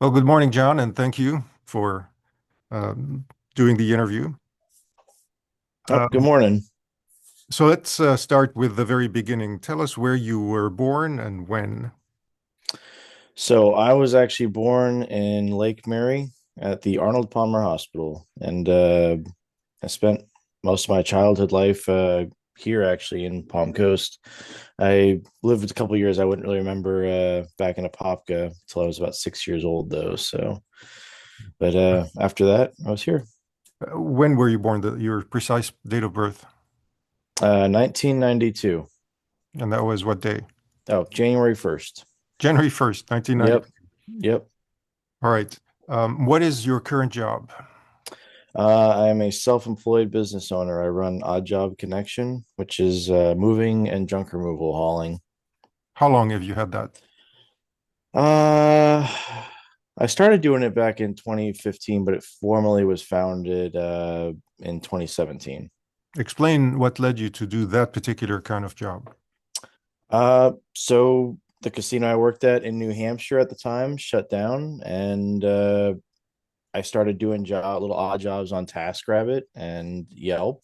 Well, good morning, John, and thank you for um, doing the interview. Oh, good Um, morning. so let's start with the very beginning. Tell us where you were born and when. So I was actually born in Lake Mary at the Arnold Palmer Hospital, and I spent most of my childhood life here, actually in Palm Coast. I lived a couple years. I wouldn't really remember back in Apopka until I was about 6 years old, though. But after that, I was here. When were you born? Your precise date of birth, 1992. and that was what day? Oh, January 1st. January 1st, 1990. Yep. Yep. All right. What is your current job? I am a self-employed business owner. I run Odd Job Connection, which is moving and junk removal hauling. How long have you had that? Uh, I started doing it back in 2015, but it formally was founded in 2017. Explain what led you to do that particular kind of job. So the casino I worked at in New Hampshire at the time shut down, and I started doing little odd jobs on TaskRabbit and Yelp.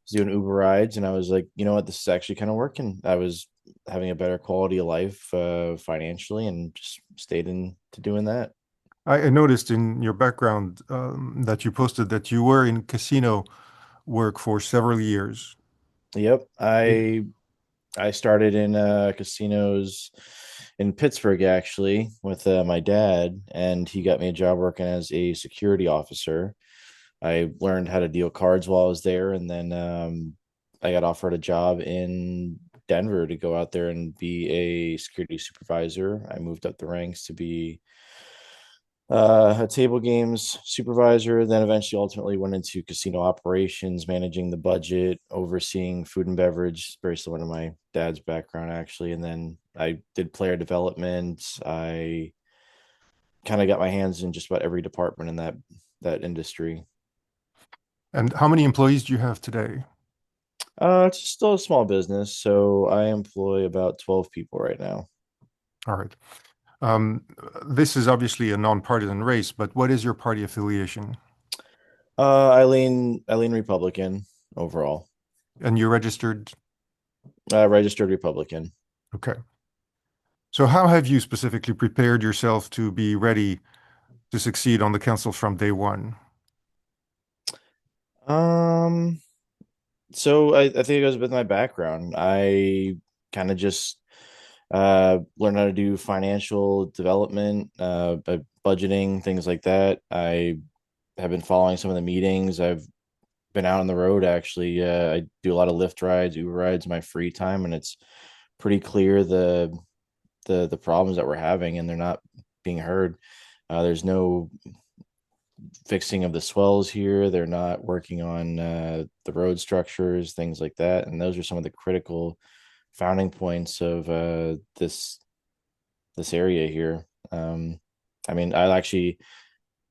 Was doing Uber rides, and I was like, you know what, this is actually kind of working. I was having a better quality of life financially, and just stayed into doing that. I noticed in your background that you posted that you were in casino work for several years. Yep, I started in casinos in Pittsburgh actually with my dad, and he got me a job working as a security officer. I learned how to deal cards while I was there, and then I got offered a job in Denver to go out there and be a security supervisor. I moved up the ranks to be a table games supervisor, then eventually ultimately went into casino operations, managing the budget, overseeing food and beverage, very similar to my dad's background, actually. And then I did player development. I kind of got my hands in just about every department in that industry. And how many employees do you have today? It's still a small business, so I employ about 12 people right now. All right. Um, this is obviously a nonpartisan race, but what is your party affiliation? I lean Republican overall. And you're registered? Registered Republican. Okay. So how have you specifically prepared yourself to be ready to succeed on the council from day one? Um, so I think it goes with my background. I kind of just learned how to do financial development, budgeting, things like that. I have been following some of the meetings. I've been out on the road actually. I do a lot of Lyft rides, Uber rides in my free time, and it's pretty clear the problems that we're having, and they're not being heard. There's no fixing of the swells here. They're not working on the road structures, things like that. And those are some of the critical founding points of this area here. I mean, I actually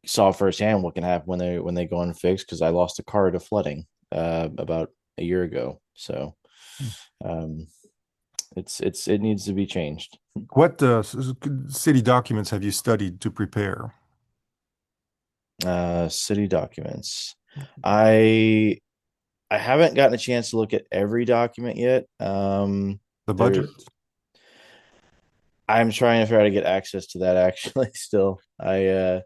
saw firsthand what can happen when they go unfixed because I lost a car to flooding about a year ago. So um, it needs to be changed. What city documents have you studied to prepare? City documents. I I haven't gotten a chance to look at every document yet. The There, budget? I'm trying to figure out how to get access to that actually still. I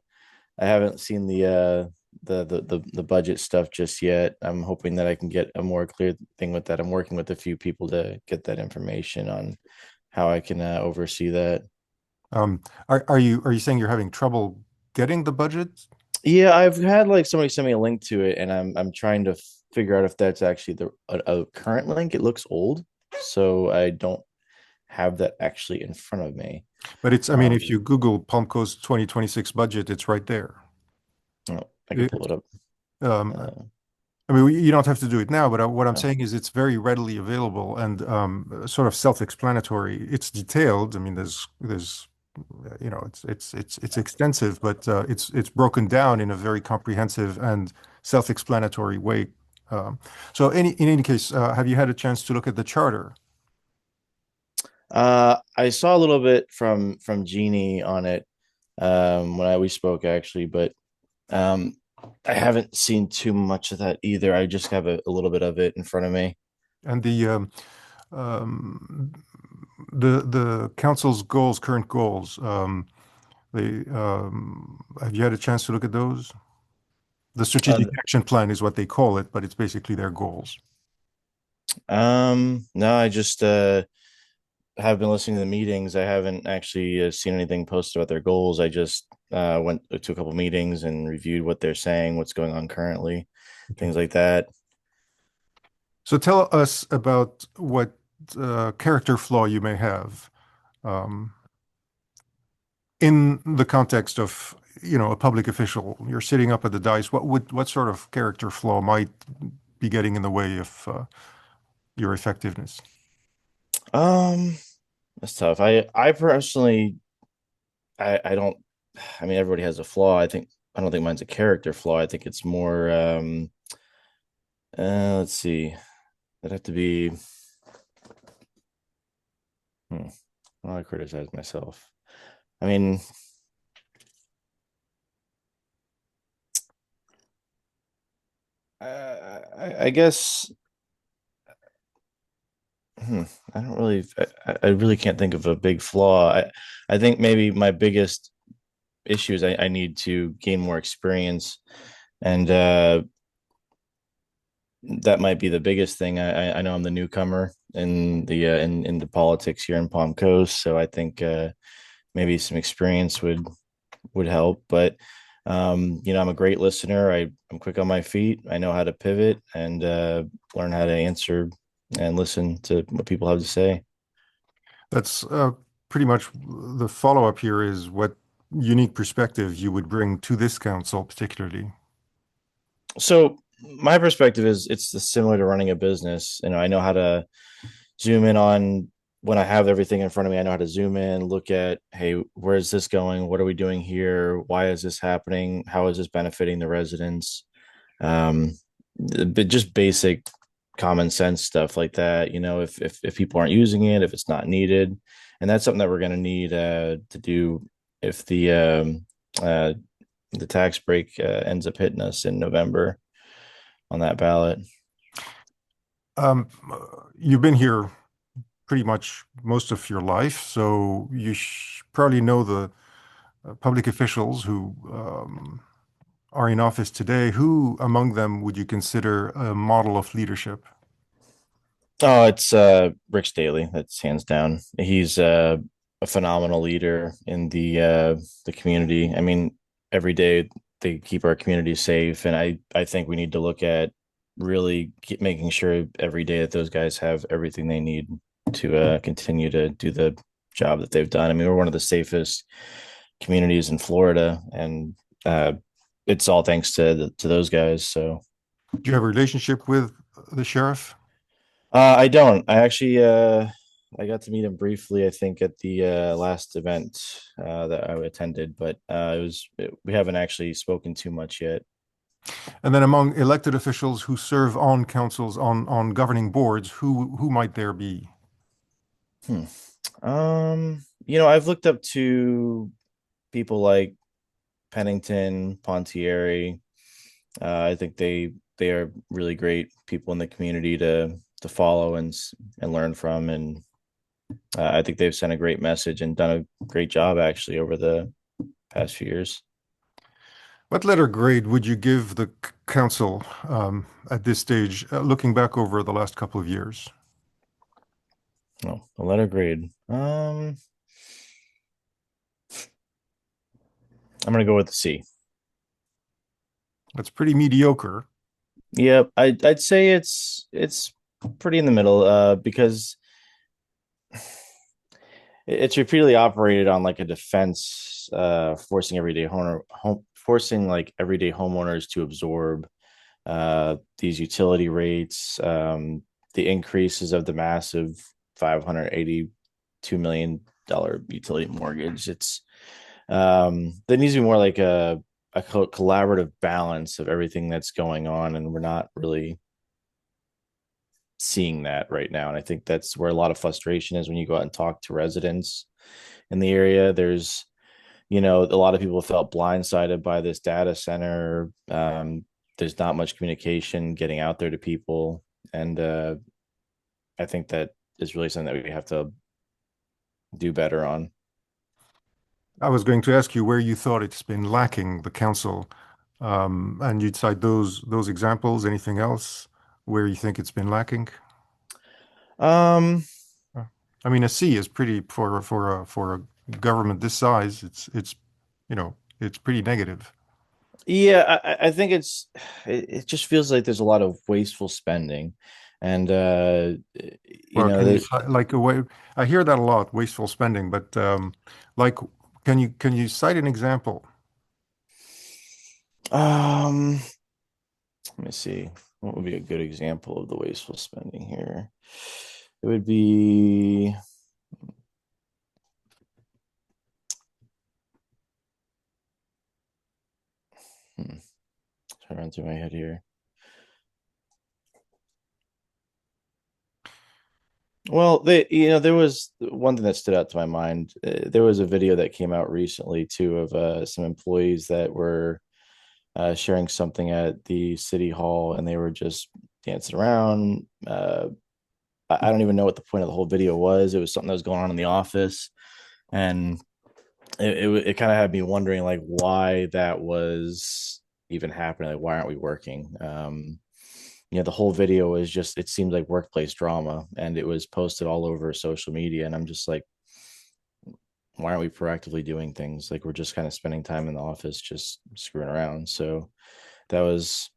haven't seen the budget stuff just yet. I'm hoping that I can get a more clear thing with that. I'm working with a few people to get that information on how I can oversee that. Um, are you saying you're having trouble getting the budget? Yeah, I've had like somebody send me a link to it, and I'm trying to figure out if that's actually a current link. It looks old, so I don't have that actually in front of me. But it's, I mean, Um, if you Google Palmco's 2026 budget, it's right there. oh, I can pull It, it up. um, Uh, I mean, you don't have to do it now, but what I'm oh, saying is it's very readily available and sort of self-explanatory. It's detailed. I mean, it's extensive, but it's broken down in a very comprehensive and self-explanatory way. So, in any case, have you had a chance to look at the charter? I saw a little bit from Jeannie on it. when we spoke actually, but um, I haven't seen too much of that either. I just have a little bit of it in front of me. And um, the council's goals, current goals, they have you had a chance to look at those? The Uh, strategic action plan is what they call it, but it's basically their goals. no, I just have been listening to the meetings. I haven't actually seen anything posted about their goals. I just went to a couple meetings and reviewed what they're saying, what's going on currently, Okay. things like that. So tell us about what character flaw you may have um, in the context of, a public official. You're sitting up at the dice. What sort of character flaw might be getting in the way of your effectiveness? Um, that's tough. I personally, I don't. I mean, everybody has a flaw. I don't think mine's a character flaw. I think it's more. Let's see. I'd have to be. Hmm, well, I criticize myself. I mean, I guess. Hmm, I don't really. I really can't think of a big flaw. I think maybe my biggest issue is I need to gain more experience, and that might be the biggest thing. I know I'm the newcomer in the politics here in Palm Coast, so I think maybe some experience would help. But I'm a great listener. I'm quick on my feet. I know how to pivot and learn how to answer and listen to what people have to say. That's pretty much the follow-up here is what unique perspective you would bring to this council, particularly. So my perspective is it's similar to running a business. I know how to zoom in on when I have everything in front of me. I know how to zoom in, look at, hey, where is this going? What are we doing here? Why is this happening? How is this benefiting the residents? Um, but just basic common sense stuff like that. If people aren't using it, if it's not needed, and that's something that we're going to need to do if uh, the tax break ends up hitting us in November on that ballot. You've been here pretty much most of your life, so you probably know the public officials who are in office today. Who among them would you consider a model of leadership? Oh, it's Rick Staley. That's hands down. He's a phenomenal leader in the community. I mean, every day they keep our community safe, and I think we need to look at really making sure every day that those guys have everything they need to continue to do the job that they've done. I mean, we're one of the safest communities in Florida, and uh, it's all thanks to those guys. So Do you have a relationship with the sheriff? I don't. I got to meet him briefly, I think, at the last event that I attended, but we haven't actually spoken too much yet. And then among elected officials who serve on councils, on governing boards, who might there be? Hmm. I've looked up to people like Pennington, Pontieri. I think they are really great people in the community to follow and learn from, and I think they've sent a great message and done a great job actually over the past few years. What letter grade would you give the council at this stage, looking back over the last couple of years? Oh, a letter grade. I'm gonna go with the C. That's pretty mediocre. Yep, I'd say it's pretty in the middle, because it's repeatedly operated on like a defense, forcing like everyday homeowners to absorb these utility rates, the increases of the massive $582 million utility mortgage. It's There needs to be more like a collaborative balance of everything that's going on, and we're not really seeing that right now. And I think that's where a lot of frustration is when you go out and talk to residents in the area. A lot of people felt blindsided by this data center. There's not much communication getting out there to people, and I think that is really something that we have to do better on. I was going to ask you where you thought it's been lacking, the council, and you'd cite those examples. Anything else where you think it's been lacking? Um, Uh, I mean, a C is pretty for a government this size. It's it's pretty negative. yeah, I think it just feels like there's a lot of wasteful spending, and Well, can you that cite like a way? I hear that a lot, wasteful spending, but like, can you cite an example? um, let me see. What would be a good example of the wasteful spending here? It would be try to run through my head here. Well, there was one thing that stood out to my mind. There was a video that came out recently too of some employees that were sharing something at the city hall, and they were just dancing around. I don't even know what the point of the whole video was. It was something that was going on in the office, and it kind of had me wondering like why that was even happening. Like why aren't we working? The whole video was just it seems like workplace drama, and it was posted all over social media, and I'm just like, why aren't we proactively doing things? Like we're just kind of spending time in the office just screwing around. So that was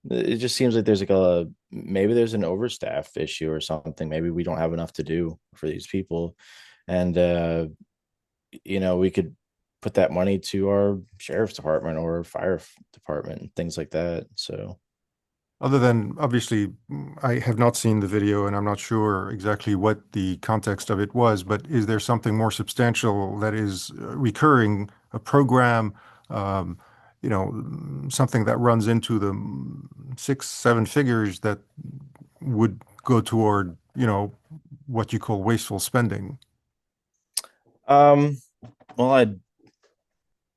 it. Just seems like there's like a maybe there's an overstaff issue or something. Maybe we don't have enough to do for these people, and we could put that money to our sheriff's department or fire department and things like that. So Other than obviously, I have not seen the video and I'm not sure exactly what the context of it was, but is there something more substantial that is recurring, a program, um, something that runs into the six, seven figures that would go toward, what you call wasteful spending? um well, I'd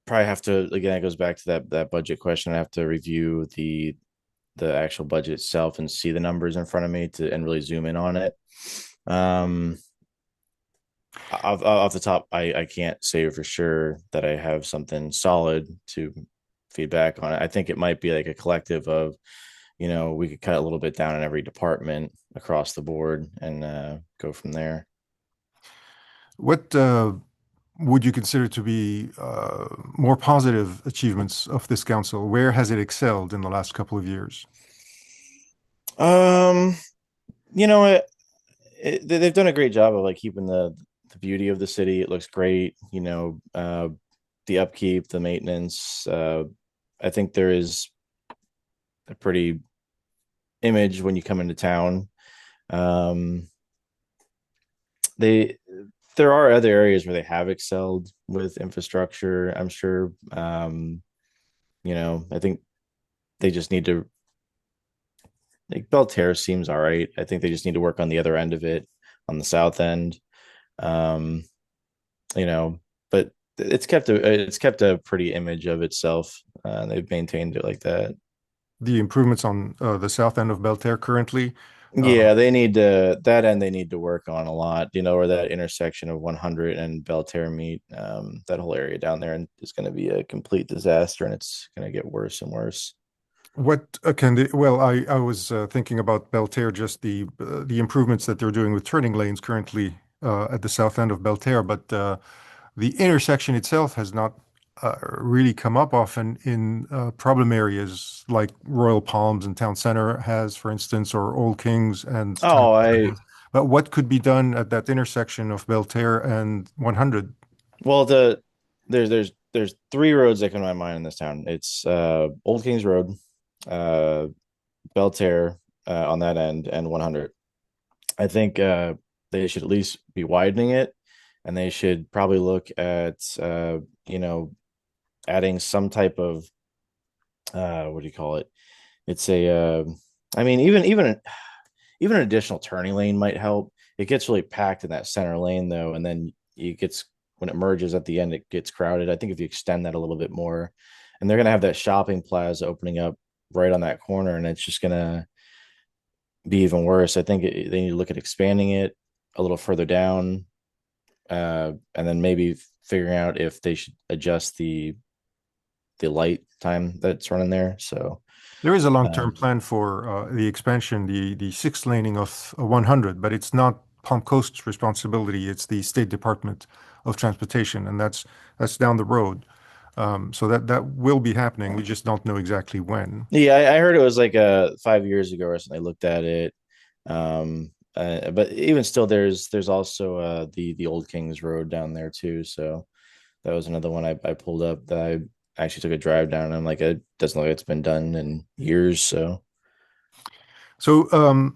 probably have to again, it goes back to that budget question. I have to review the actual budget itself and see the numbers in front of me to and really zoom in on it. Um, off the top, I can't say for sure that I have something solid to feedback on it. I think it might be like a collective of, we could cut a little bit down in every department across the board and go from there. What would you consider to be more positive achievements of this council? Where has it excelled in the last couple of years? Um, they've done a great job of like keeping the beauty of the city. It looks great. The upkeep, the maintenance. I think there is a pretty image when you come into town. Um, they there are other areas where they have excelled with infrastructure. I'm sure. I think they just need to like Belterre seems all right. I think they just need to work on the other end of it, on the south end. Um, you know, but it's kept a pretty image of itself. They've maintained it like that. The improvements on the south end of Belterre currently. Uh, Yeah, they need to that end they need to work on a lot. Where that intersection of 100 and Belterre meet, that whole area down there and is going to be a complete disaster, and it's going to get worse and worse. what can they, well, I was thinking about Belterre, just the improvements that they're doing with turning lanes currently at the south end of Belterre, but the intersection itself has not really come up often in problem areas like Royal Palms and Town Center has, for instance, or Old Kings and Town Oh, Center I has. But what could be done at that intersection of Belterre and 100? well there's three roads that come to my mind in this town. It's Old Kings Road, uh Belterre on that end, and 100. I think they should at least be widening it, and they should probably look at you know adding some type of what do you call it? It's a I mean even an additional turning lane might help. It gets really packed in that center lane though, and then it gets when it merges at the end, it gets crowded. I think if you extend that a little bit more, and they're going to have that shopping plaza opening up right on that corner, and it's just going to be even worse. I think they need to look at expanding it a little further down, and then maybe figuring out if they should adjust the light time that's running there. So, There is a long-term um, plan for the expansion, the six laning of 100, but it's not Palm Coast's responsibility. It's the State Department of Transportation, and that's down the road. So that will be happening. We just don't know exactly when. yeah, I heard it was like 5 years ago or something. I looked at it. But even still, there's also the Old Kings Road down there too. So that was another one I pulled up that I actually took a drive down. And I'm like, it doesn't look like it's been done in years. So So,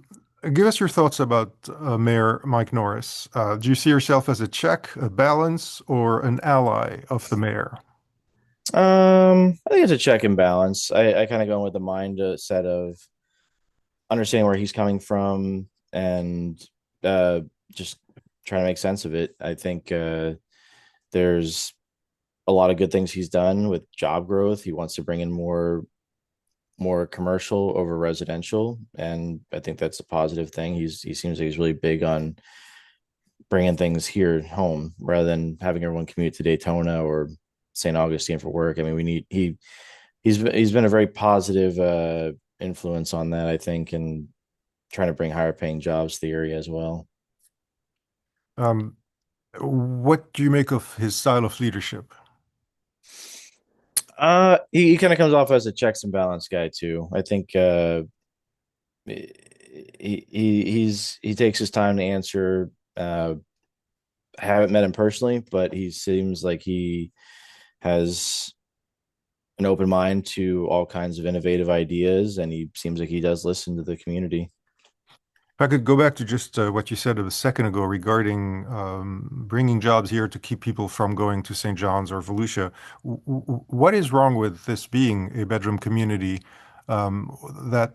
give us your thoughts about Mayor Mike Norris. Do you see yourself as a check, a balance, or an ally of the mayor? I think it's a check and balance. I kind of go in with the mindset of understanding where he's coming from and just trying to make sense of it. I think there's a lot of good things he's done with job growth. He wants to bring in more commercial over residential, and I think that's a positive thing. He seems like he's really big on bringing things here home rather than having everyone commute to Daytona or St. Augustine for work. I mean, we need he's been a very positive influence on that, I think, and trying to bring higher paying jobs to the area as well. Um, what do you make of his style of leadership? He kind of comes off as a checks and balance guy too. I think he takes his time to answer. I haven't met him personally, but he seems like he has an open mind to all kinds of innovative ideas, and he seems like he does listen to the community. If I could go back to just what you said a second ago regarding bringing jobs here to keep people from going to St. John's or Volusia, what is wrong with this being a bedroom community that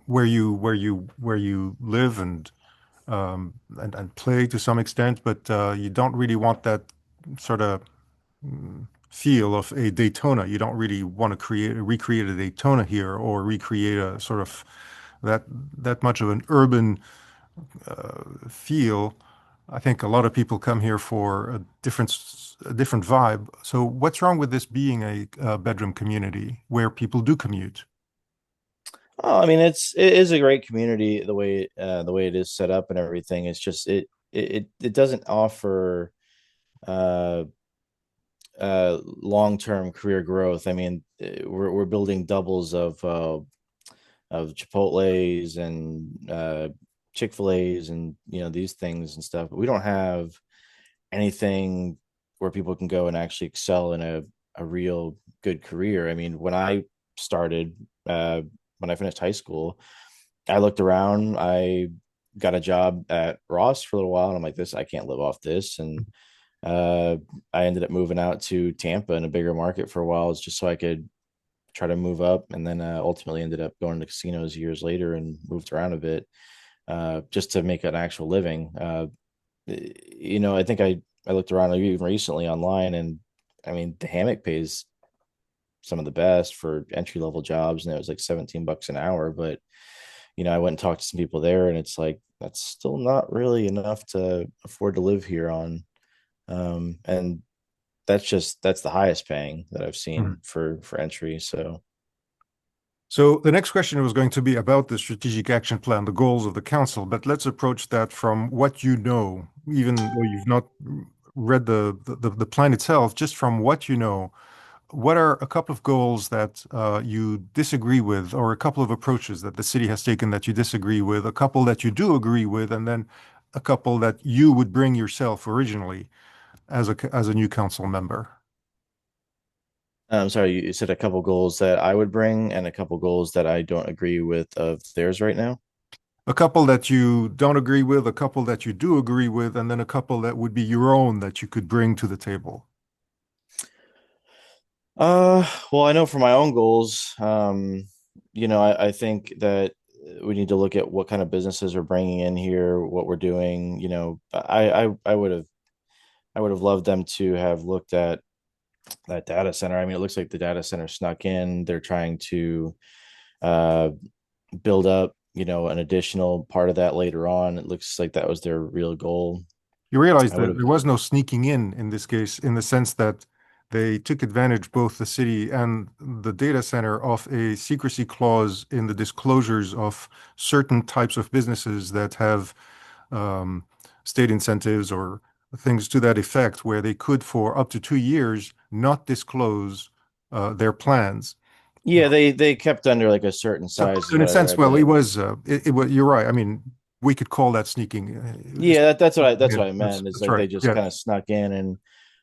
where you live and play to some extent, but you don't really want that sort of feel of a Daytona. You don't really want to recreate a Daytona here or recreate a sort of that that much of an urban feel. I think a lot of people come here for a different vibe. So what's wrong with this being a bedroom community where people do commute? Oh, I mean, it is a great community the way it is set up and everything. It's just it doesn't offer uh long-term career growth. I mean, we're building doubles of Chipotle's and Chick-fil-A's and these things and stuff. But we don't have anything where people can go and actually excel in a real good career. I mean, started uh when I finished high school, I looked around, I got a job at Ross for a little while, and I'm like, this I can't live off this. And uh I ended up moving out to Tampa in a bigger market for a while, just so I could try to move up, and then ultimately ended up going to casinos years later and moved around a bit just to make an actual living. I think I looked around even recently online, and I mean the hammock pays some of the best for entry level jobs, and it was like $17 an hour. But I went and talked to some people there, and it's like that's still not really enough to afford to live here on. And that's the highest paying that I've Mhm. seen for entry. So So the next question was going to be about the strategic action plan, the goals of the council, but let's approach that from what you know, even though you've not read the plan itself, just from what you know. What are a couple of goals that you disagree with, or a couple of approaches that the city has taken that you disagree with, a couple that you do agree with, and then a couple that you would bring yourself originally as a new council member? I'm sorry, you said a couple goals that I would bring and a couple goals that I don't agree with of theirs right now. A couple that you don't agree with, a couple that you do agree with, and then a couple that would be your own that you could bring to the table. Well, I know for my own goals, I think that we need to look at what kind of businesses we're bringing in here, what we're doing. I would have I would have loved them to have looked at that data center. I mean, it looks like the data center snuck in. They're trying to uh, build up, an additional part of that later on. It looks like that was their real goal. You realize I would that have, there was no sneaking in this case, in the sense that they took advantage, both the city and the data center, of a secrecy clause in the disclosures of certain types of businesses that have um, state incentives or things to that effect, where they could, for up to 2 years, not disclose their plans. yeah, they kept under like a certain So, size is in a what I sense, read. well, it was, you're right. I mean, we could call that sneaking. Yeah, that's Yeah, what I meant is that's like right. they just Yeah. kind of snuck in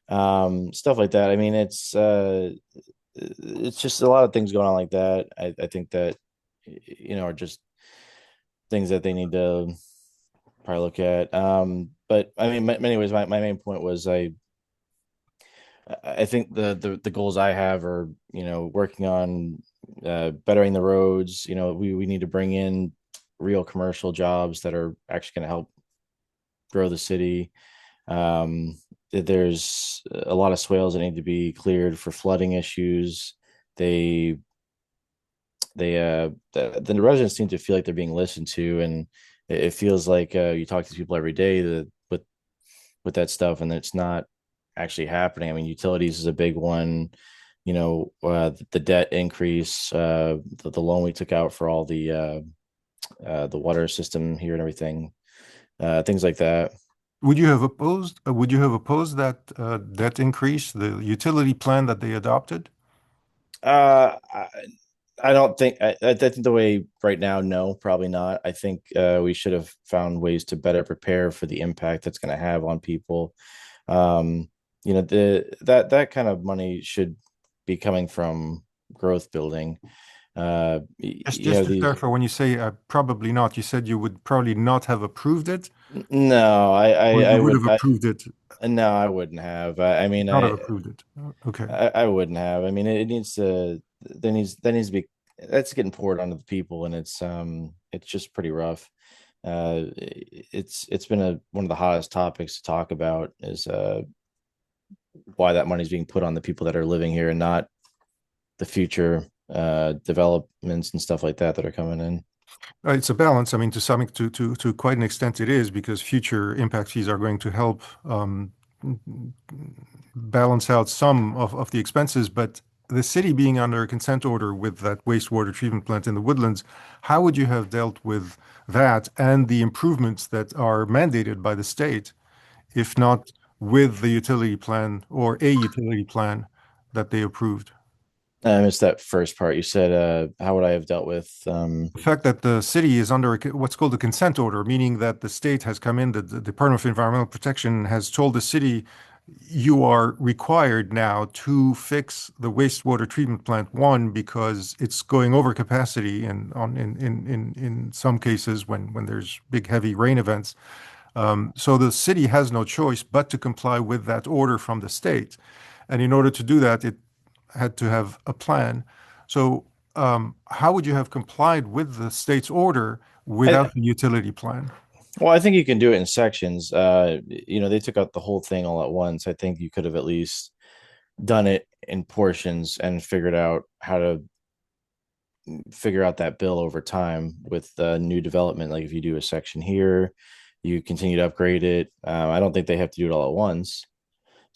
and stuff like that. I mean, it's just a lot of things going on like that. I think that are just things that they need to probably look at. But I mean, many ways, my main point was I think the goals I have are working on bettering the roads. We need to bring in real commercial jobs that are actually going to help grow the city. Um, there's a lot of swales that need to be cleared for flooding issues. They the residents seem to feel like they're being listened to, and it feels like you talk to these people every day with that stuff, and it's not actually happening. I mean, utilities is a big one. The debt increase, the loan we took out for all the water system here and everything, things like that. Would you have opposed that increase, the utility plan that they adopted? I don't think I think the way right now, no, probably not. I think we should have found ways to better prepare for the impact that's going to have on people. Um, that kind of money should be coming from growth building. Just to These clarify, when you say probably not, you said you would probably not have approved it, no, or you I would would have approved it, no, I wouldn't have. I mean, not have approved it. Okay. I wouldn't have. I mean, it needs to there needs to be that's getting poured onto the people, and it's just pretty rough. It's been one of the hottest topics to talk about is why that money is being put on the people that are living here and not the future developments and stuff like that are coming in. It's a balance. I mean, to quite an extent, it is, because future impact fees are going to help balance out some of the expenses. But the city being under a consent order with that wastewater treatment plant in the Woodlands, how would you have dealt with that and the improvements that are mandated by the state, if not with the utility plan or a utility plan that they approved? I missed that first part. You said, how would I have dealt with? The fact that the city is under what's called a consent order, meaning that the state has come in, the Department of Environmental Protection has told the city, you are required now to fix the wastewater treatment plant, one, because it's going over capacity, and in some cases when there's big heavy rain events. So the city has no choice but to comply with that order from the state. And in order to do that, it had to have a plan. So, how would you have complied with the state's order I without the utility plan? Well, I think you can do it in sections. They took out the whole thing all at once. I think you could have at least done it in portions and figured out how to figure out that bill over time with new development. Like if you do a section here, you continue to upgrade it. I don't think they have to do it all at once.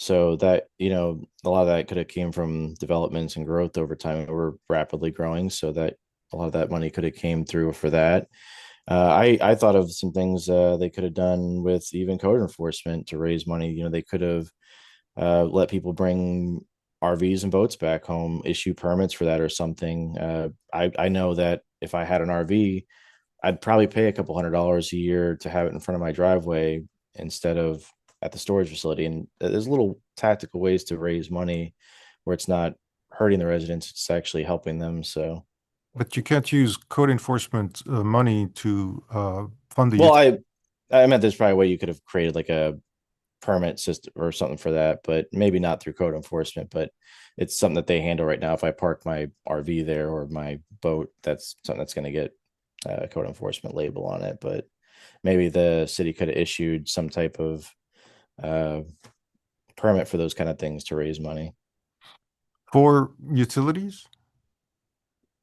So that, a lot of that could have came from developments and growth over time. We're rapidly growing, so that a lot of that money could have came through for that. I thought of some things they could have done with even code enforcement to raise money. They could have let people bring RVs and boats back home, issue permits for that or something. I know that if I had an RV, I'd probably pay a couple $100 a year to have it in front of my driveway instead of at the storage facility. And there's little tactical ways to raise money where it's not hurting the residents; it's actually helping them. So, But you can't use code enforcement money to fund the well, utility. I meant there's probably a way you could have created like a permit system or something for that, but maybe not through code enforcement. But it's something that they handle right now. If I park my RV there or my boat, that's something that's going to get a code enforcement label on it. But maybe the city could have issued some type of uh, permit for those kind of things to raise money. For utilities?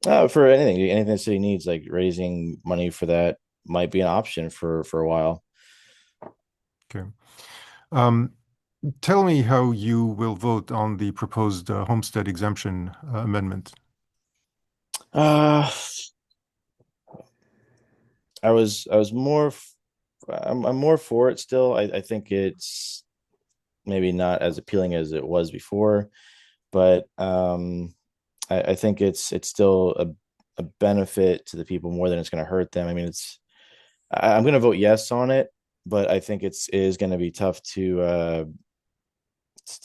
For anything the city needs, like raising money for that might be an option for a while. Okay. Um, Tell me how you will vote on the proposed homestead exemption amendment. Uh, I was more I'm more for it still. I think it's maybe not as appealing as it was before, but I think it's still a benefit to the people more than it's going to hurt them. I mean, I'm going to vote yes on it, but I think it is going to be tough to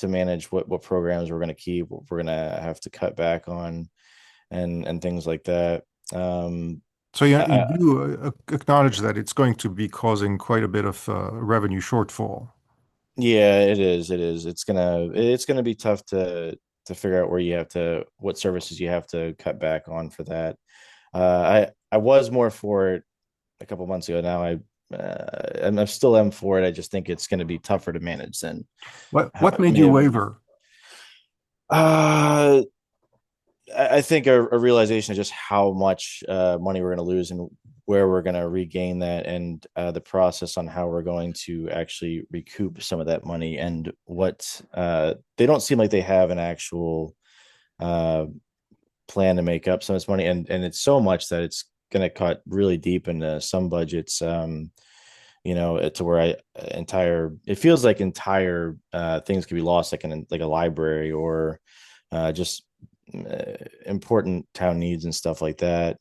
manage what programs we're going to keep, what we're going to have to cut back on, and things like that. So you I, do acknowledge that it's going to be causing quite a bit of revenue shortfall. Yeah, it is. It is. It's gonna be tough to figure out where you have to what services you have to cut back on for that. I was more for it a couple months ago. Now I'm still am for it. I just think it's going to be tougher to manage than What how made may you have. waver? Uh, I think a realization of just how much money we're going to lose and where we're going to regain that, and the process on how we're going to actually recoup some of that money, and what they don't seem like they have an actual uh, plan to make up some of this money, and it's so much that it's going to cut really deep into some budgets. To where I entire it feels like entire things could be lost, like in like a library or just important town needs and stuff like that.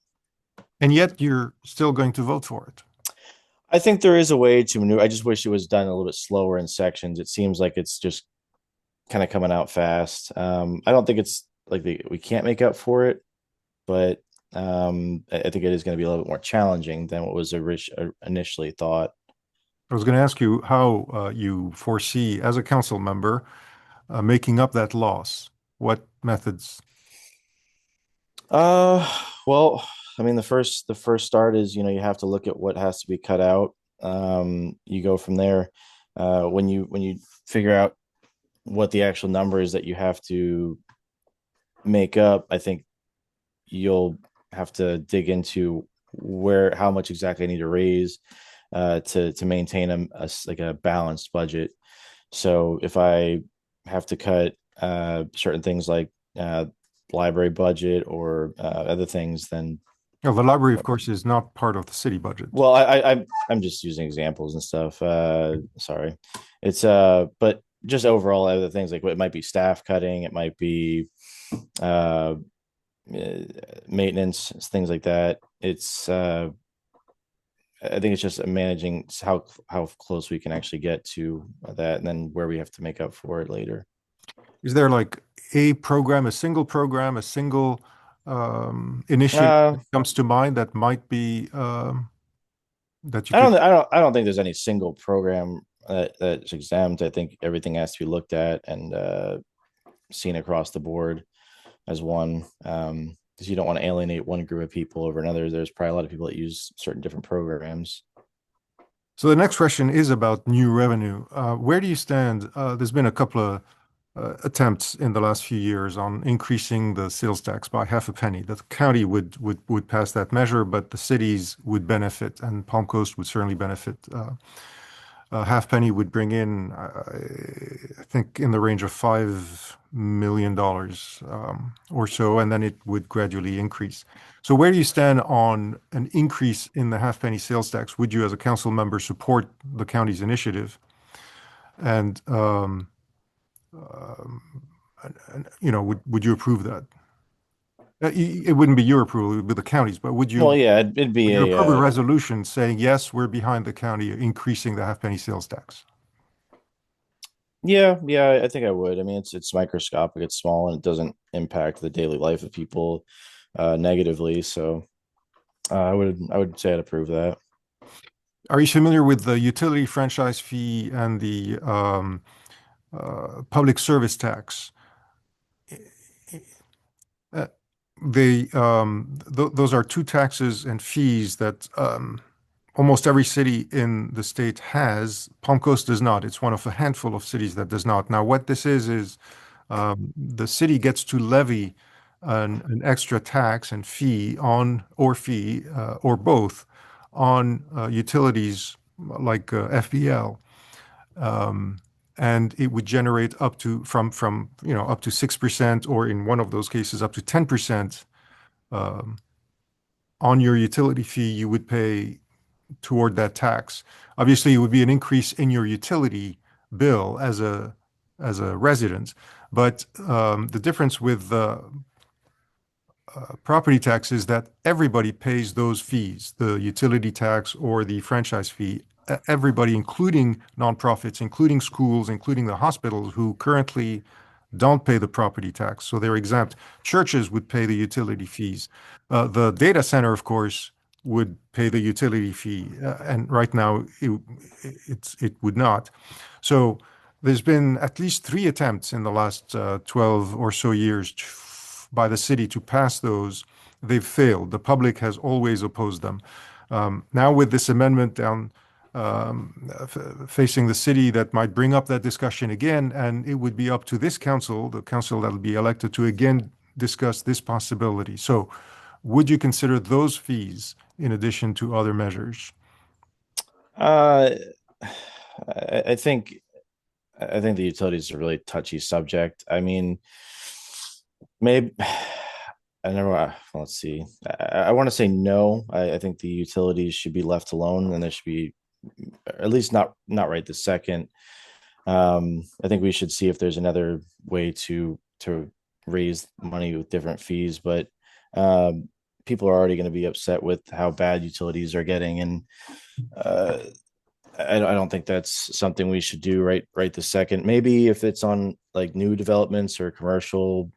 And yet you're still going to vote for it. I think there is a way to maneuver. I just wish it was done a little bit slower in sections. It seems like it's just kind of coming out fast. I don't think it's like we can't make up for it, but I think it is going to be a little bit more challenging than what was initially thought. I was going to ask you how you foresee, as a council member, making up that loss. What methods? Uh, well, I mean, the first start is you have to look at what has to be cut out. You go from there. When you figure out what the actual number is that you have to make up, I think you'll have to dig into where how much exactly I need to raise to maintain like a balanced budget. So if I have to cut certain things like library budget or other things, then Well, the library, of course, is not part of the city budget. well, I'm just using examples and stuff. Sorry, it's but just overall other things like it might be staff cutting, it might be uh, maintenance, things like that. I think it's just managing how close we can actually get to that, and then where we have to make up for it later. Is there like a single initiative Uh, that comes to mind that might be that you could? I don't think there's any single program that's exempt. I think everything has to be looked at and seen across the board as one. Because you don't want to alienate one group of people over another. There's probably a lot of people that use certain different programs. So the next question is about new revenue. Where do you stand? There's been a couple of attempts in the last few years on increasing the sales tax by half a penny. The county would pass that measure, but the cities would benefit, and Palm Coast would certainly benefit. A half penny would bring in, I think, in the range of $5 million or so, and then it would gradually increase. So, where do you stand on an increase in the half penny sales tax? Would you, as a council member, support the county's initiative? And um, would you approve that? It wouldn't be your approval; it would be the county's. But Well, yeah, it'd would be you approve a a resolution saying yes, we're behind the county increasing the half penny sales tax? yeah, yeah. I think I would. I mean, it's microscopic, it's small, and it doesn't impact the daily life of people negatively. So I would say I'd approve that. Are you familiar with the utility franchise fee and the public service tax? Uh, those are two taxes and fees that almost every city in the state has. Palm Coast does not. It's one of a handful of cities that does not. Now, what this is the city gets to levy an extra tax and fee on, or fee, or both, on utilities like FBL. Um, and it would generate up to from up to 6%, or in one of those cases up to 10% um, on your utility fee you would pay toward that tax. Obviously, it would be an increase in your utility bill as a resident, but the difference with property tax is that everybody pays those fees, the utility tax or the franchise fee. Everybody, including nonprofits, including schools, including the hospitals who currently don't pay the property tax, so they're exempt. Churches would pay the utility fees. The data center, of course, would pay the utility fee, and right now it would not. So there's been at least three attempts in the last 12 or so years by the city to pass those. They've failed. The public has always opposed them. Now, with this amendment down facing the city, that might bring up that discussion again, and it would be up to this council, the council that will be elected, to again discuss this possibility. So, would you consider those fees in addition to other measures? Uh, I think the utilities are a really touchy subject. I mean, maybe I never. Let's see. I want to say no. I think the utilities should be left alone, and there should be at least not right this second. I think we should see if there's another way to raise money with different fees, but people are already going to be upset with how bad utilities are getting, and uh, I don't think that's something we should do right this second. Maybe if it's on like new developments or commercial,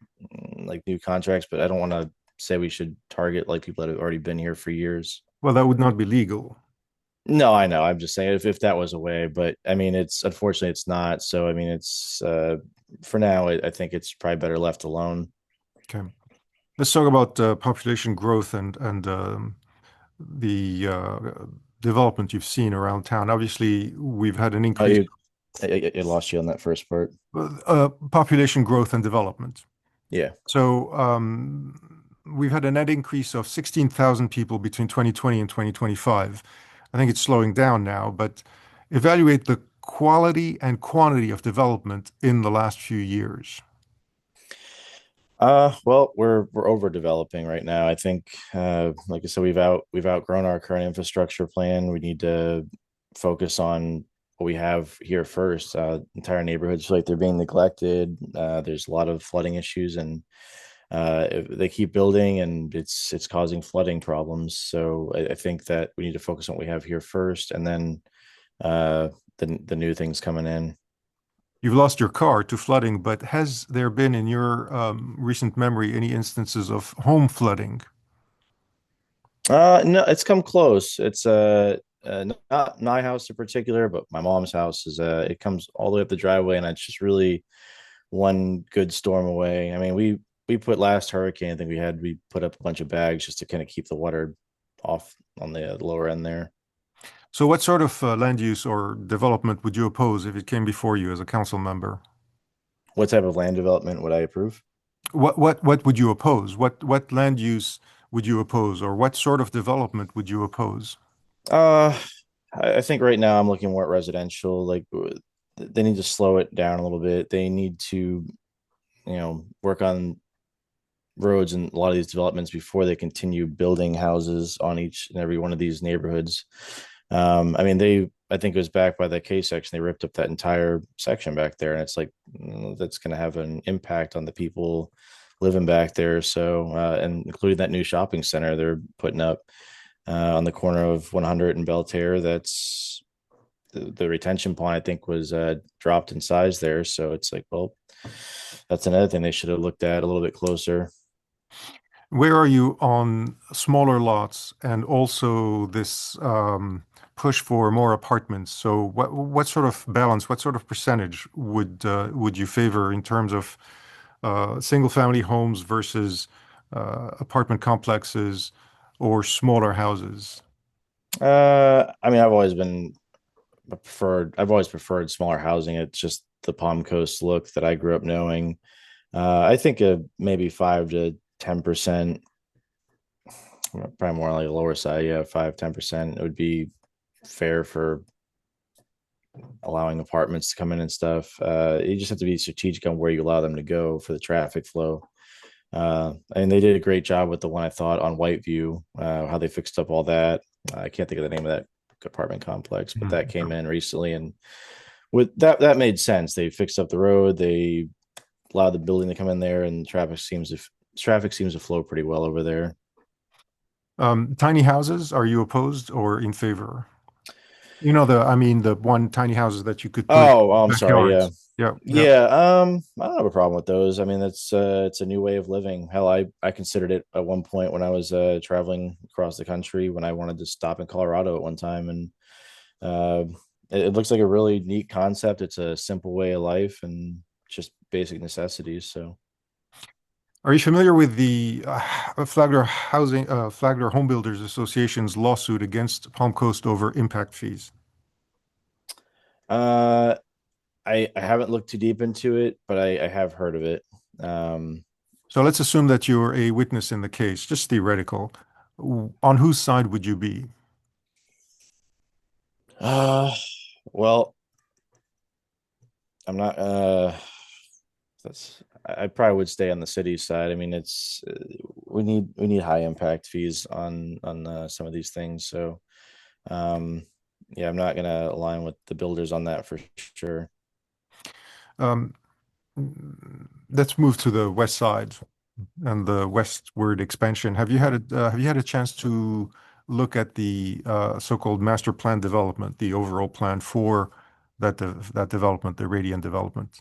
like new contracts, but I don't want to say we should target like people that have already been here for years. Well, that would not be legal. No, I know. I'm just saying if that was a way, but I mean, it's unfortunately it's not. So I mean, it's for now. I think it's probably better left alone. Okay. Let's talk about population growth and the development you've seen around town. Obviously, we've had an Oh, increase I lost you on that first part. population growth and development. Yeah. So we've had a net increase of 16,000 people between 2020 and 2025. I think it's slowing down now, but evaluate the quality and quantity of development in the last few years. Well, we're overdeveloping right now. I think, like I said, we've outgrown our current infrastructure plan. We need to focus on what we have here first. Entire neighborhoods feel like they're being neglected. There's a lot of flooding issues, and if they keep building, and it's causing flooding problems. So I think that we need to focus on what we have here first, and then the new things coming in. You've lost your car to flooding, but has there been in your recent memory any instances of home flooding? No, it's come close. It's not my house in particular, but my mom's house is it comes all the way up the driveway, and it's just really one good storm away. I mean, we put last hurricane, I think we put up a bunch of bags just to kind of keep the water off on the lower end there. So, what sort of land use or development would you oppose if it came before you as a council member? What type of land development would I approve? What would you oppose? What land use would you oppose, or what sort of development would you oppose? Uh, I think right now I'm looking more at residential. Like they need to slow it down a little bit. They need to, work on roads and a lot of these developments before they continue building houses on each and every one of these neighborhoods. I mean, I think it was back by the K section. They ripped up that entire section back there, and it's like that's going to have an impact on the people living back there. So, and including that new shopping center they're putting up on the corner of 100 and Belterre. That's the retention pond, I think, was dropped in size there. So it's like, well, that's another thing they should have looked at a little bit closer. Where are you on smaller lots and also this push for more apartments? So what sort of balance, what sort of percentage would you favor in terms of single family homes versus apartment complexes or smaller houses? I mean, I've always preferred smaller housing. It's just the Palm Coast look that I grew up knowing. I think maybe 5 to 10%, probably more like a lower side. Yeah, 5, 10% would be fair for allowing apartments to come in and stuff. You just have to be strategic on where you allow them to go for the traffic flow. And they did a great job with the one I thought on Whiteview, how they fixed up all that. I can't think of the name of that apartment complex, but that came Mhm. in recently, and with that made sense. They fixed up the road, they allowed the building to come in there, and traffic seems to flow pretty well over there. Tiny houses, are you opposed or in favor? You know, I mean, the one tiny houses that you could put in Oh, I'm sorry. Yeah, backyards. Yeah, yeah. yeah. I don't have a problem with those. I mean, it's a new way of living. Hell, I considered it at one point when I was traveling across the country when I wanted to stop in Colorado at one time, and uh, it looks like a really neat concept. It's a simple way of life and just basic necessities. So Are you familiar with the Flagler Home Builders Association's lawsuit against Palm Coast over impact fees? uh, I haven't looked too deep into it, but I have heard of it. Um, So let's assume that you're a witness in the case, just theoretical. On whose side would you be? uh, well, I'm not. That's I probably would stay on the city side. I mean, it's we need high impact fees on some of these things. So um, yeah, I'm not gonna align with the builders on that for sure. Um, let's move to the west side and the westward expansion. Have you had a chance to look at the so-called master plan development, the overall plan for that development, the Radiant development?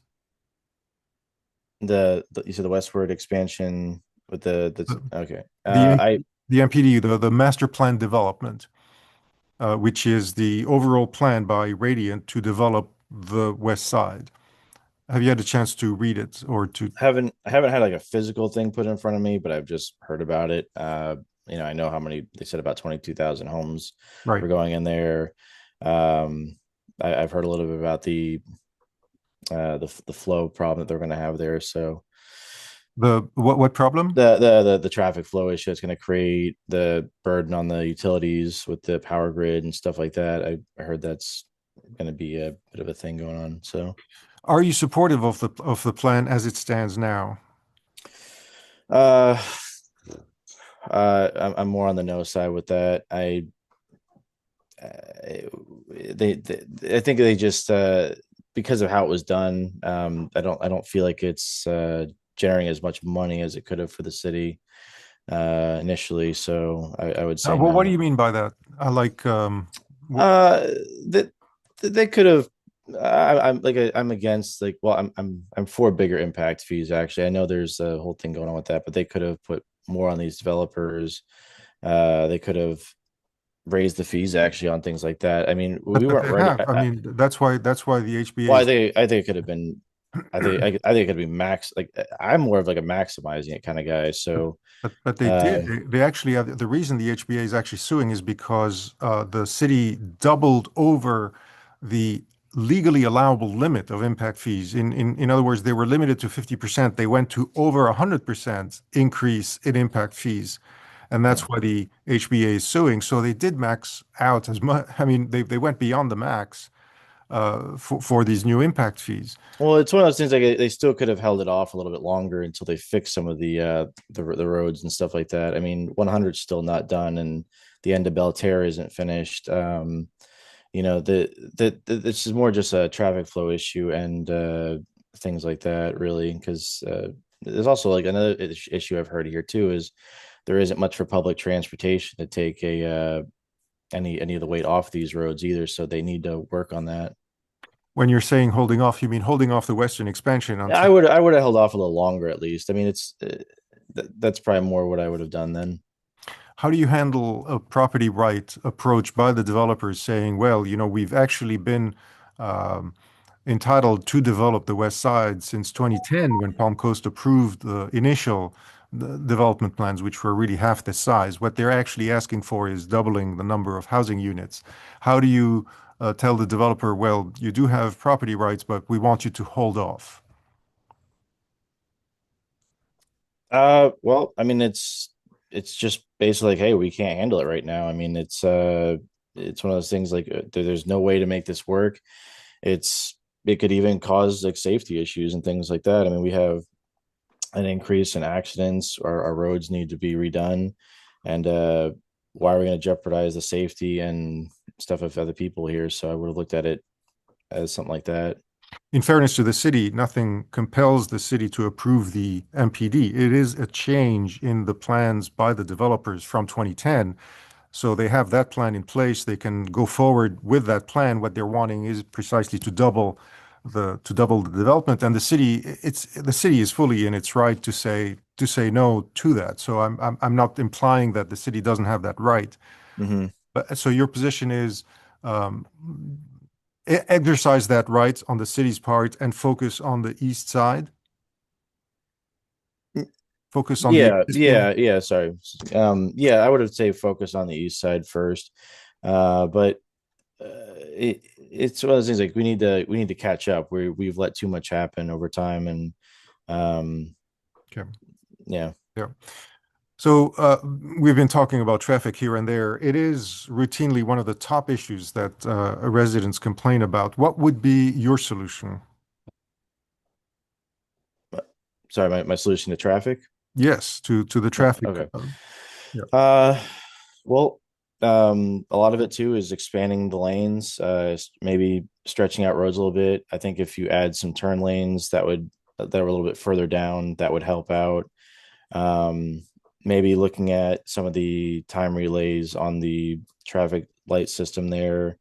The you said the westward expansion with the The okay. the, I the MPD, the master plan development, which is the overall plan by Radiant to develop the west side. Have you had a chance to read it or to? haven't had like a physical thing put in front of me, but I've just heard about it. I know how many they said about 22,000 homes Right. were going in there. Um, I've heard a little bit about the flow problem that they're going to have there. So The what problem? the traffic flow issue is going to create the burden on the utilities with the power grid and stuff like that. I heard that's going to be a bit of a thing going on. So Are you supportive of the plan as it stands now? uh I'm more on the no side with that. Uh, I think they just because of how it was done. I don't feel like it's generating as much money as it could have for the city initially. So I would say Well, what do no. you mean by that? I like wh- Uh, that they could have. I'm against like well I'm for bigger impact fees actually. I know there's a whole thing going on with that, but they could have put more on these developers. They could have raised the fees actually on things like that. I mean, we but weren't they ready. have. I mean, that's why the HBA Well, is. I think it could have been. I think it could be max. Like I'm more of like a maximizing it kind of guy. So But they did. uh, They actually have the reason the HBA is actually suing is because the city doubled over the legally allowable limit of impact fees. In other words, they were limited to 50%. They went to over 100% increase in impact fees. And that's hmm. why the HBA is suing. So they did max out as much. I mean, they went beyond the max for these new impact fees. Well, it's one of those things like they still could have held it off a little bit longer until they fix some of the roads and stuff like that. I mean, 100 is still not done, and the end of Belterre isn't finished. This is more just a traffic flow issue and things like that, really. Because there's also like another issue I've heard here too is there isn't much for public transportation to take a any of the weight off these roads either, so they need to work on that. When you're saying holding off, you mean holding off the western expansion Yeah, until. I would have held off a little longer at least. I mean, that's probably more what I would have done then. How do you handle a property right approach by the developers saying, well, we've actually been um, entitled to develop the West Side since 2010 when Palm Coast approved the initial development plans, which were really half the size. What they're actually asking for is doubling the number of housing units. How do you tell the developer, well, you do have property rights, but we want you to hold off? Well, I mean, it's just basically like, hey, we can't handle it right now. I mean, it's one of those things like there's no way to make this work. It could even cause like safety issues and things like that. I mean, we have an increase in accidents. Our roads need to be redone, and why are we going to jeopardize the safety and stuff of other people here? So I would have looked at it as something like that. In fairness to the city, nothing compels the city to approve the MPD. It is a change in the plans by the developers from 2010. So they have that plan in place. They can go forward with that plan. What they're wanting is precisely to double the development. And the city is fully in its right to say no to that. So I'm not implying that the city doesn't have that right. Hmm. But so your position is um, exercise that right on the city's part and focus on the east side, focus on the Yeah, existing. yeah. Sorry. Yeah, I would have say focus on the east side first. But it's one of those things like we need to catch up. We've let too much happen over time, and um, Okay. yeah. Yeah. So we've been talking about traffic here and there. It is routinely one of the top issues that residents complain about. What would be your solution? Sorry, my solution to traffic. Yes, to the traffic. Okay. Yeah. Uh, well, a lot of it too is expanding the lanes, maybe stretching out roads a little bit. I think if you add some turn lanes that were a little bit further down, that would help out. Um, Maybe looking at some of the time relays on the traffic light system there.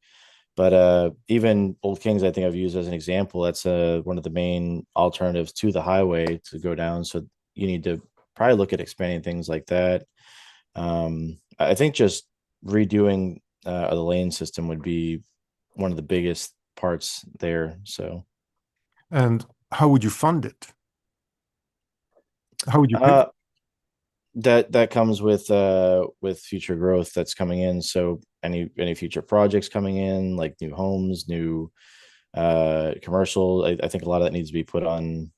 But even Old Kings, I think I've used as an example. That's one of the main alternatives to the highway to go down. So you need to probably look at expanding things like that. I think just redoing the lane system would be one of the biggest parts there. So And how would you fund it? How would you pay? uh, that comes with future growth that's coming in. So any future projects coming in, like new homes, new commercial, I think a lot of that needs to be put on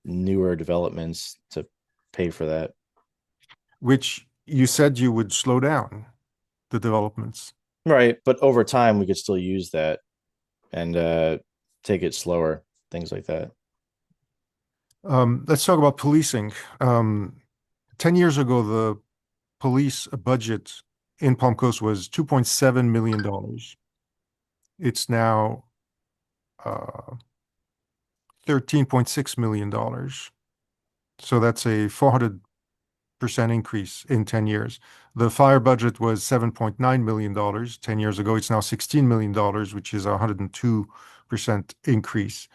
newer developments to pay for that. Which you said you would slow down the developments. Right, but over time we could still use that and take it slower, things like that. Let's talk about policing. 10 years ago, the police budget in Palm Coast was $2.7 million dollars. It's now uh, $13.6 million dollars. So that's a 400% increase in 10 years. The fire budget was $7.9 million dollars 10 years ago. It's now $16 million dollars, which is a 102% increase.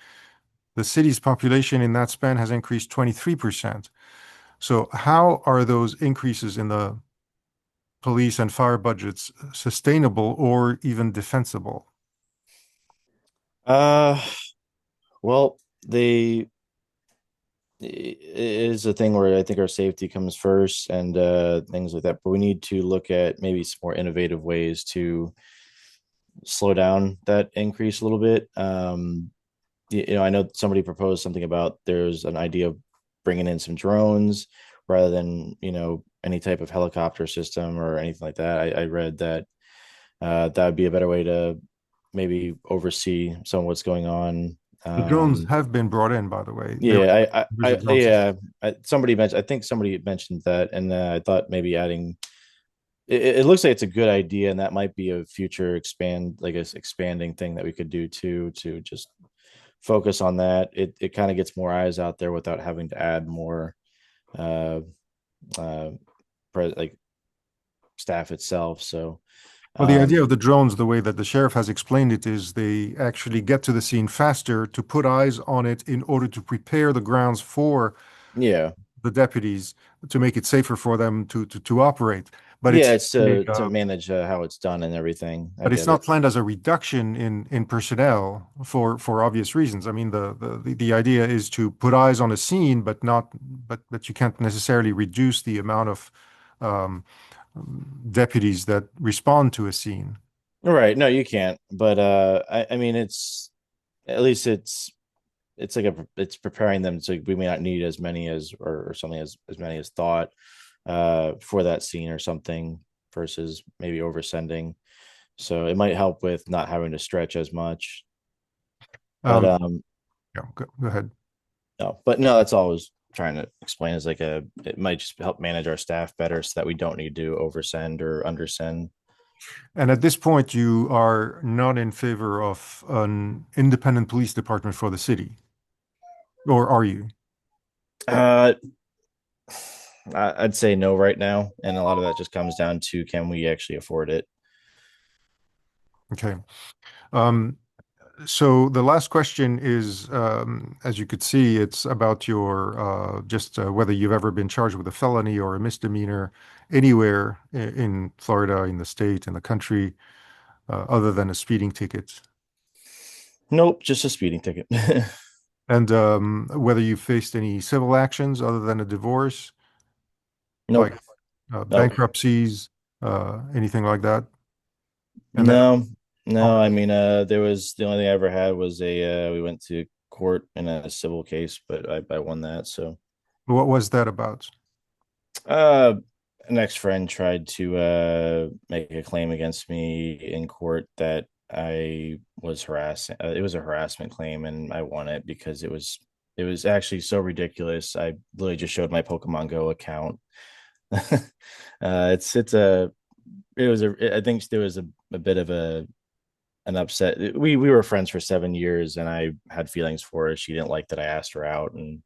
The city's population in that span has increased 23%. So how are those increases in the police and fire budgets sustainable or even defensible? Uh, well, they it is a thing where I think our safety comes first and things like that. But we need to look at maybe some more innovative ways to slow down that increase a little bit. I know somebody proposed something about there's an idea of bringing in some drones rather than any type of helicopter system or anything like that. I read that that would be a better way to maybe oversee some of what's going on. The drones have been brought in, by the way. Yeah, There's a drone system. somebody mentioned. I think somebody mentioned that, and I thought maybe adding. It looks like it's a good idea, and that might be a future expanding thing that we could do too, to just focus on that. It kind of gets more eyes out there without having to add more uh, uh, like staff itself. So Well, the idea um, of the drones, the way that the sheriff has explained it, is they actually get to the scene faster to put eyes on it in order to prepare the grounds for yeah, the deputies to make it safer for them to operate. but Yeah, it's it's to manage how it's done and everything. I but it's get not it. planned as a reduction in personnel for obvious reasons. I mean, the idea is to put eyes on a scene, but not but you can't necessarily reduce the amount of um, deputies that respond to a scene. Right. No, you can't. But I mean, it's at least it's like it's preparing them so we may not need as many as or something as many as thought for that scene or something versus maybe oversending. So it might help with not having to stretch as much. But Um, yeah, go ahead. no, but no, that's all I was trying to explain is like it might just help manage our staff better so that we don't need to oversend or undersend. And at this point, you are not in favor of an independent police department for the city, or are you? Uh I'd say no right now, and a lot of that just comes down to can we actually afford it? Okay. Um, So the last question is, as you could see, it's about your just whether you've ever been charged with a felony or a misdemeanor anywhere in Florida, in the state, in the country, other than a speeding ticket, Nope, just a speeding ticket. and whether you faced any civil actions other than a divorce, like Nope. Nope. bankruptcies, anything like that. And then, No, no. oh, I mean, there was the only thing I ever had was a we went to court in a civil case, but I won that. So, what was that about? uh, an ex-friend tried to make a claim against me in court that I was harassing. It was a harassment claim, and I won it because it was actually so ridiculous. I literally just showed my Pokemon Go account. It's a it was a I think there was a bit of an upset. We were friends for 7 years, and I had feelings for her. She didn't like that I asked her out, and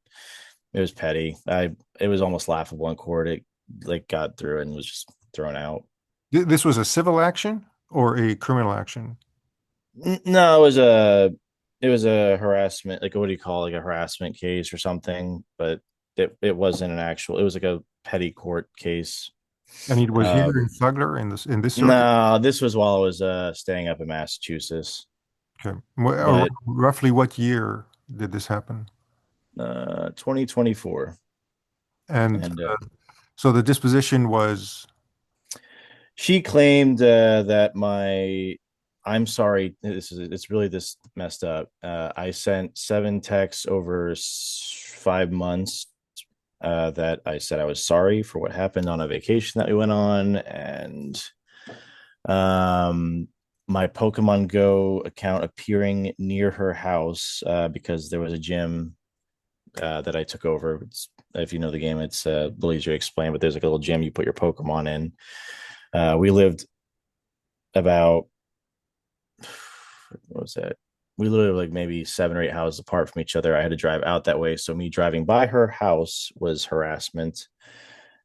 it was petty. I It was almost laughable in court. It like got through and was just thrown out. This was a civil action or a criminal action? No, it was a harassment. Like what do you call like a harassment case or something? But it wasn't an actual. It was like a petty court case. And it was Uh, here in Flagler in this circuit? no, this was while I was staying up in Massachusetts, Okay. but Roughly what year did this happen? 2024. And And so the disposition was, she claimed that I'm sorry, it's really this messed up. I sent 7 texts over 5 months that I said I was sorry for what happened on a vacation that we went on, and um, my Pokemon Go account appearing near her house because there was a gym that I took over. If you know the game, it's a little easier to explain, but there's like a little gym you put your Pokemon in. We lived about what was that? We literally like maybe 7 or 8 houses apart from each other. I had to drive out that way, so me driving by her house was harassment,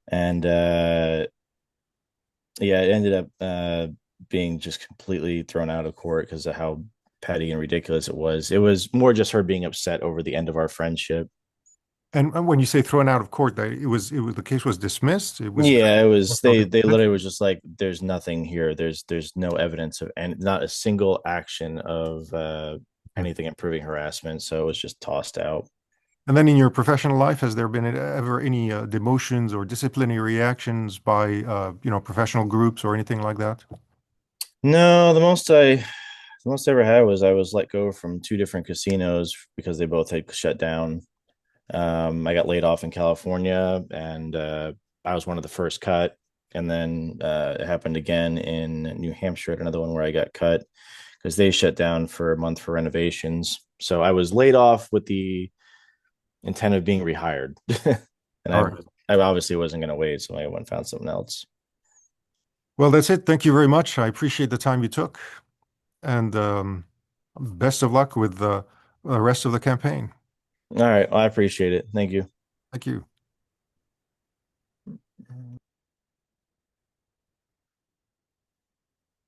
and yeah, it ended up being just completely thrown out of court because of how petty and ridiculous it was. It was more just her being upset over the end of our friendship. and when you say thrown out of court, that it was the case was dismissed. It was Yeah, it was no they literally disposition. was just like there's nothing here. There's no evidence of and not a single action of Okay. anything improving harassment, so it was just tossed out. And then in your professional life, has there been ever any demotions or disciplinary actions by professional groups or anything like that? No, the most I ever had was I was let go from 2 different casinos because they both had shut down. I got laid off in California, and I was one of the first cut. And then it happened again in New Hampshire at another one where I got cut because they shut down for a month for renovations. So I was laid off with the intent of being rehired, and All right. I obviously wasn't going to wait, so I went and found something else. Well, that's it. Thank you very much. I appreciate the time you took, and best of luck with the rest of the campaign. All right, well, I appreciate it. Thank you. Thank you.